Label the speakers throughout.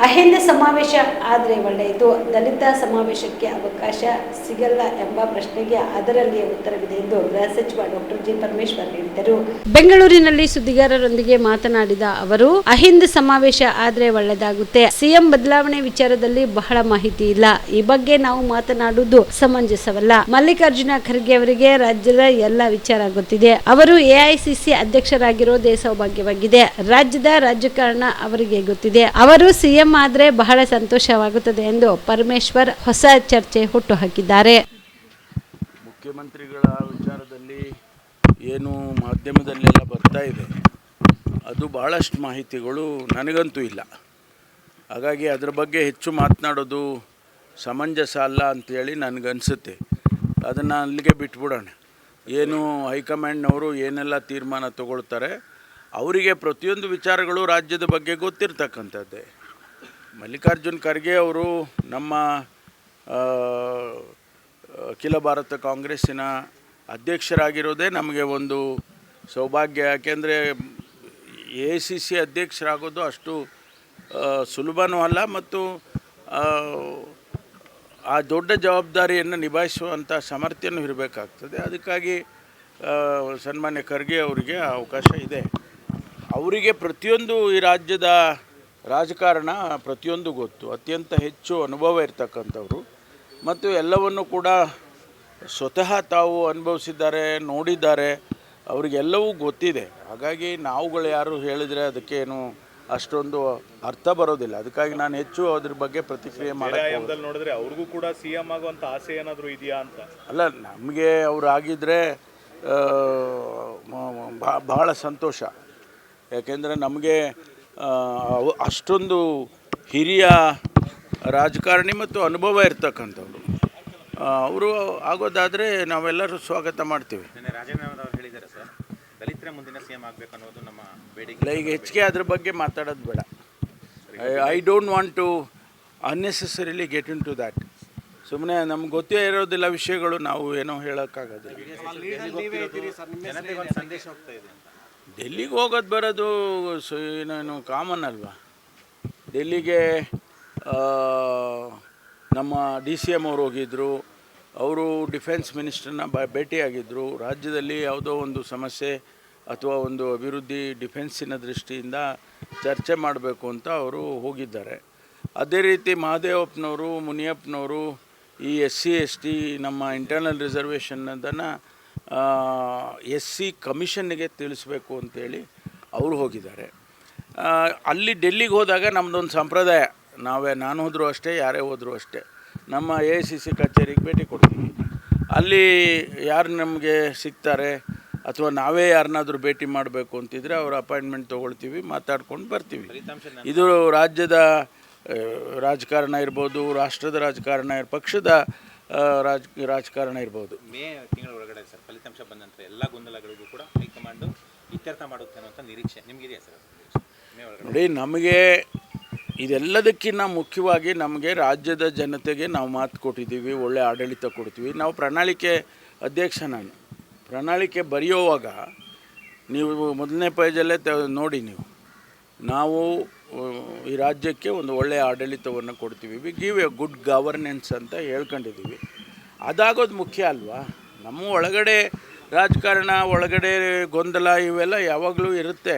Speaker 1: ಅಹಿಂದ ಸಮಾವೇಶ ಆದರೆ ಒಳ್ಳೆಯದು, ದಲಿತ ಸಮಾವೇಶಕ್ಕೆ ಅವಕಾಶ ಸಿಗಲ್ಲ ಎಂಬ ಪ್ರಶ್ನೆಗೆ ಅದರಲ್ಲಿಯೇ ಉತ್ತರವಿದೆ ಎಂದು ಗೃಹ ಸಚಿವ ಡಾಕ್ಟರ್ ಜಿ ಪರಮೇಶ್ವರ್ ಹೇಳಿದರು. ಬೆಂಗಳೂರಿನಲ್ಲಿ ಸುದ್ದಿಗಾರರೊಂದಿಗೆ ಮಾತನಾಡಿದ ಅವರು, ಅಹಿಂದ ಸಮಾವೇಶ ಆದರೆ ಒಳ್ಳೆಯದಾಗುತ್ತೆ. ಸಿಎಂ ಬದಲಾವಣೆ ವಿಚಾರದಲ್ಲಿ ಬಹಳ ಮಾಹಿತಿ ಇಲ್ಲ. ಈ ಬಗ್ಗೆ ನಾವು ಮಾತನಾಡುವುದು ಸಮಂಜಸವಲ್ಲ. ಮಲ್ಲಿಕಾರ್ಜುನ ಖರ್ಗೆ ಅವರಿಗೆ ರಾಜ್ಯದ ಎಲ್ಲ ವಿಚಾರ ಗೊತ್ತಿದೆ. ಅವರು ಎಐಸಿಸಿ ಅಧ್ಯಕ್ಷರಾಗಿರೋದೇ ಸೌಭಾಗ್ಯವಾಗಿದೆ. ರಾಜ್ಯದ ರಾಜಕಾರಣ ಅವರಿಗೆ ಗೊತ್ತಿದೆ. ಅವರು ಸಿಎಂ ಆದ್ರೆ ಬಹಳ ಸಂತೋಷವಾಗುತ್ತದೆ ಎಂದು ಪರಮೇಶ್ವರ್ ಹೊಸ ಚರ್ಚೆ ಹುಟ್ಟುಹಾಕಿದ್ದಾರೆ.
Speaker 2: ಮುಖ್ಯಮಂತ್ರಿಗಳ ವಿಚಾರದಲ್ಲಿ ಏನು ಮಾಧ್ಯಮದಲ್ಲೆಲ್ಲ ಬರ್ತಾ ಇದೆ, ಅದು ಬಹಳಷ್ಟು ಮಾಹಿತಿಗಳು ನನಗಂತೂ ಇಲ್ಲ. ಹಾಗಾಗಿ ಅದರ ಬಗ್ಗೆ ಹೆಚ್ಚು ಮಾತನಾಡೋದು ಸಮಂಜಸ ಅಲ್ಲ ಅಂತೇಳಿ ನನಗನ್ಸುತ್ತೆ. ಅದನ್ನು ಅಲ್ಲಿಗೆ ಬಿಟ್ಬಿಡೋಣ. ಏನು ಹೈಕಮಾಂಡ್ನವರು ಏನೆಲ್ಲ ತೀರ್ಮಾನ ತಗೊಳ್ತಾರೆ, ಅವರಿಗೆ ಪ್ರತಿಯೊಂದು ವಿಚಾರಗಳು ರಾಜ್ಯದ ಬಗ್ಗೆ ಗೊತ್ತಿರ್ತಕ್ಕಂಥದ್ದೇ. ಮಲ್ಲಿಕಾರ್ಜುನ್ ಖರ್ಗೆ ಅವರು ನಮ್ಮ ಅಖಿಲ ಭಾರತ ಕಾಂಗ್ರೆಸ್ಸಿನ ಅಧ್ಯಕ್ಷರಾಗಿರೋದೇ ನಮಗೆ ಒಂದು ಸೌಭಾಗ್ಯ. ಯಾಕೆಂದರೆ AICC ಅಧ್ಯಕ್ಷರಾಗೋದು ಅಷ್ಟು ಸುಲಭನೂ ಅಲ್ಲ ಮತ್ತು ಆ ದೊಡ್ಡ ಜವಾಬ್ದಾರಿಯನ್ನು ನಿಭಾಯಿಸುವಂಥ ಸಾಮರ್ಥ್ಯನೂ ಇರಬೇಕಾಗ್ತದೆ. ಅದಕ್ಕಾಗಿ ಸನ್ಮಾನ್ಯ ಖರ್ಗೆ ಅವರಿಗೆ ಅವಕಾಶ ಇದೆ. ಅವರಿಗೆ ಪ್ರತಿಯೊಂದು ಈ ರಾಜ್ಯದ ರಾಜಕಾರಣ ಪ್ರತಿಯೊಂದು ಗೊತ್ತು. ಅತ್ಯಂತ ಹೆಚ್ಚು ಅನುಭವ ಇರ್ತಕ್ಕಂಥವ್ರು ಮತ್ತು ಎಲ್ಲವನ್ನು ಕೂಡ ಸ್ವತಃ ತಾವು ಅನುಭವಿಸಿದ್ದಾರೆ, ನೋಡಿದ್ದಾರೆ. ಅವರಿಗೆಲ್ಲವೂ ಗೊತ್ತಿದೆ. ಹಾಗಾಗಿ ನಾವುಗಳು ಯಾರು ಹೇಳಿದರೆ ಅದಕ್ಕೇನು ಅಷ್ಟೊಂದು ಅರ್ಥ ಬರೋದಿಲ್ಲ. ಅದಕ್ಕಾಗಿ ನಾನು ಹೆಚ್ಚು ಅದ್ರ ಬಗ್ಗೆ ಪ್ರತಿಕ್ರಿಯೆ ಮಾಡೋದು.
Speaker 3: ನೋಡಿದ್ರೆ ಅವ್ರಿಗೂ ಕೂಡ CM ಆಗುವಂಥ ಆಸೆ ಏನಾದರೂ ಇದೆಯಾ ಅಂತ
Speaker 2: ಅಲ್ಲ, ನಮಗೆ ಅವ್ರು ಆಗಿದ್ದರೆ ಬಹಳ ಸಂತೋಷ. ಯಾಕೆಂದರೆ ನಮಗೆ ಅಷ್ಟೊಂದು ಹಿರಿಯ ರಾಜಕಾರಣಿ ಮತ್ತು ಅನುಭವ ಇರ್ತಕ್ಕಂಥವ್ರು. ಅವರು ಆಗೋದಾದರೆ ನಾವೆಲ್ಲರೂ ಸ್ವಾಗತ ಮಾಡ್ತೀವಿ.
Speaker 3: ರಾಜೀನಾಮೆ ಹೇಳಿದ್ದಾರೆ ಸರ್, ದಲಿತರ ಮುಂದಿನ CM ಆಗಬೇಕು ಅನ್ನೋದು ನಮ್ಮ ಬೇಡಿಕೆ.
Speaker 2: ಇಲ್ಲ, ಈಗ ಹೆಚ್ಚಿಗೆ ಅದ್ರ ಬಗ್ಗೆ ಮಾತಾಡೋದು ಬೇಡ. I don't want to unnecessarily get into that. ಸುಮ್ಮನೆ ನಮ್ಗೆ ಗೊತ್ತೇ ಇರೋದಿಲ್ಲ ವಿಷಯಗಳು, ನಾವು ಏನೋ ಹೇಳೋಕ್ಕಾಗೋದಿಲ್ಲ. ಡೆಲ್ಲಿಗೆ ಹೋಗೋದು ಬರೋದು ಏನು ಕಾಮನ್ ಅಲ್ವಾ. ಡೆಲ್ಲಿಗೆ ನಮ್ಮ DCM ಅವರು ಹೋಗಿದ್ದರು. ಅವರು ಡಿಫೆನ್ಸ್ ಮಿನಿಸ್ಟರ್ನ ಭೇಟಿಯಾಗಿದ್ದರು. ರಾಜ್ಯದಲ್ಲಿ ಯಾವುದೋ ಒಂದು ಸಮಸ್ಯೆ ಅಥವಾ ಒಂದು ಅಭಿವೃದ್ಧಿ ಡಿಫೆನ್ಸಿನ ದೃಷ್ಟಿಯಿಂದ ಚರ್ಚೆ ಮಾಡಬೇಕು ಅಂತ ಅವರು ಹೋಗಿದ್ದಾರೆ. ಅದೇ ರೀತಿ ಮಹದೇವಪ್ಪನವರು, ಮುನಿಯಪ್ಪನವರು ಈ SC ST ನಮ್ಮ ಇಂಟರ್ನಲ್ ರಿಸರ್ವೇಷನ್ ಅದನ್ನು SC ಕಮಿಷನ್ನಿಗೆ ತಿಳಿಸ್ಬೇಕು ಅಂತೇಳಿ ಅವರು ಹೋಗಿದ್ದಾರೆ. ಅಲ್ಲಿ ಡೆಲ್ಲಿಗೆ ಹೋದಾಗ ನಮ್ಮದೊಂದು ಸಂಪ್ರದಾಯ, ನಾನು ಹೋದರೂ ಅಷ್ಟೇ, ಯಾರೇ ಹೋದರೂ ಅಷ್ಟೇ, ನಮ್ಮ AICC ಕಚೇರಿಗೆ ಭೇಟಿ ಕೊಡ್ತೀವಿ. ಅಲ್ಲಿ ಯಾರು ನಮಗೆ ಸಿಗ್ತಾರೆ ಅಥವಾ ನಾವೇ ಯಾರನ್ನಾದರೂ ಭೇಟಿ ಮಾಡಬೇಕು ಅಂತಿದ್ರೆ ಅವರ ಅಪಾಯಿಂಟ್ಮೆಂಟ್ ತೊಗೊಳ್ತೀವಿ, ಮಾತಾಡ್ಕೊಂಡು ಬರ್ತೀವಿ. ಇದು ರಾಜ್ಯದ ರಾಜಕಾರಣ ಇರ್ಬೋದು, ರಾಷ್ಟ್ರದ ರಾಜಕಾರಣ, ಪಕ್ಷದ ರಾಜಕಾರಣ ಇರ್ಬೋದು.
Speaker 3: ಮೇ ತಿಂಗಳ ಒಳಗಡೆ ಸರ್ ಫಲಿತಾಂಶ ಬಂದ ನಂತರ ಎಲ್ಲ ಗೊಂದಲಗಳಿಗೂ ಕೂಡ ಹೈಕಮಾಂಡು ಇತ್ಯರ್ಥ ಮಾಡುತ್ತೆ ಅನ್ನೋಂಥ ನಿರೀಕ್ಷೆ ನಿಮಗಿದೆಯಾ ಸರ್?
Speaker 2: ನೋಡಿ, ನಮಗೆ ಇದೆಲ್ಲದಕ್ಕಿಂತ ಮುಖ್ಯವಾಗಿ ನಮಗೆ ರಾಜ್ಯದ ಜನತೆಗೆ ನಾವು ಮಾತು ಕೊಟ್ಟಿದ್ದೀವಿ, ಒಳ್ಳೆ ಆಡಳಿತ ಕೊಡ್ತೀವಿ. ನಾವು ಪ್ರಣಾಳಿಕೆ ಅಧ್ಯಕ್ಷ. ನಾನು ಪ್ರಣಾಳಿಕೆ ಬರೆಯುವಾಗ ನೀವು ಮೊದಲನೇ ಪೇಜಲ್ಲೇ ನೋಡಿ, ನಾವು ಈ ರಾಜ್ಯಕ್ಕೆ ಒಂದು ಒಳ್ಳೆಯ ಆಡಳಿತವನ್ನು ಕೊಡ್ತೀವಿ, we give A good governance ಅಂತ ಹೇಳ್ಕೊಂಡಿದ್ದೀವಿ. ಅದಾಗೋದು ಮುಖ್ಯ ಅಲ್ವಾ. ನಮ್ಮ ಒಳಗಡೆ ರಾಜಕಾರಣ, ಒಳಗಡೆ ಗೊಂದಲ ಇವೆಲ್ಲ ಯಾವಾಗಲೂ ಇರುತ್ತೆ.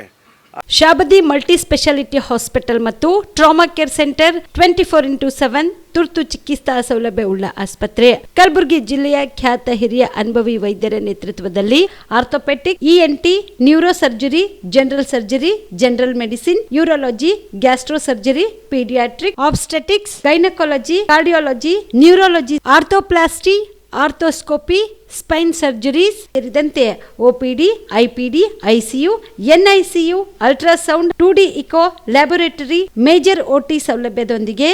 Speaker 1: ಶಾಬದಿ ಮಲ್ಟಿ ಸ್ಪೆಷಾಲಿಟಿ ಹಾಸ್ಪಿಟಲ್ ಮತ್ತು ಟ್ರಾಮಾ ಕೇರ್ ಸೆಂಟರ್ 24x7 ತುರ್ತು ಚಿಕಿತ್ಸಾ ಸೌಲಭ್ಯವುಳ್ಳ ಆಸ್ಪತ್ರೆ. ಕಲಬುರಗಿ ಜಿಲ್ಲೆಯ ಖ್ಯಾತ ಹಿರಿಯ ಅನುಭವಿ ವೈದ್ಯರ ನೇತೃತ್ವದಲ್ಲಿ orthopaedic, ENT, neuro surgery, general surgery, general medicine, urology, gastro surgery, paediatric, obstetrics, gynaecology, cardiology, neurology, arthroplasty, arthroscopy, spine surgeries ಸೇರಿದಂತೆ OPD, IPD, ICU, NICU, ultrasound, 2D echo, laboratory, major OT ಸೌಲಭ್ಯದೊಂದಿಗೆ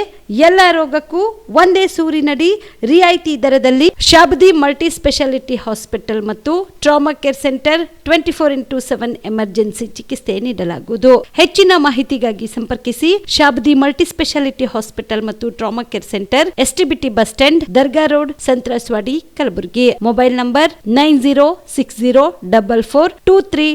Speaker 1: ಎಲ್ಲ ರೋಗಕ್ಕೂ ಒಂದೇ ಸೂರಿನಡಿ ರಿಯಾಯಿತಿ ದರದಲ್ಲಿ ಶಾಬದಿ ಮಲ್ಟಿ ಸ್ಪೆಷಾಲಿಟಿ ಹಾಸ್ಪಿಟಲ್ ಮತ್ತು trauma care centre 24x7 emergency ಚಿಕಿತ್ಸೆ ನೀಡಲಾಗುವುದು. ಹೆಚ್ಚಿನ ಮಾಹಿತಿಗಾಗಿ ಸಂಪರ್ಕಿಸಿ ಶಾಬದಿ ಮಲ್ಟಿ ಸ್ಪೆಷಾಲಿಟಿ ಹಾಸ್ಪಿಟಲ್ ಮತ್ತು trauma care centre, STBT bus stand, Dargah road, ಸಂತ್ರಸ್ವಾಡಿ, Kalaburagi. Mobile number 9060442345.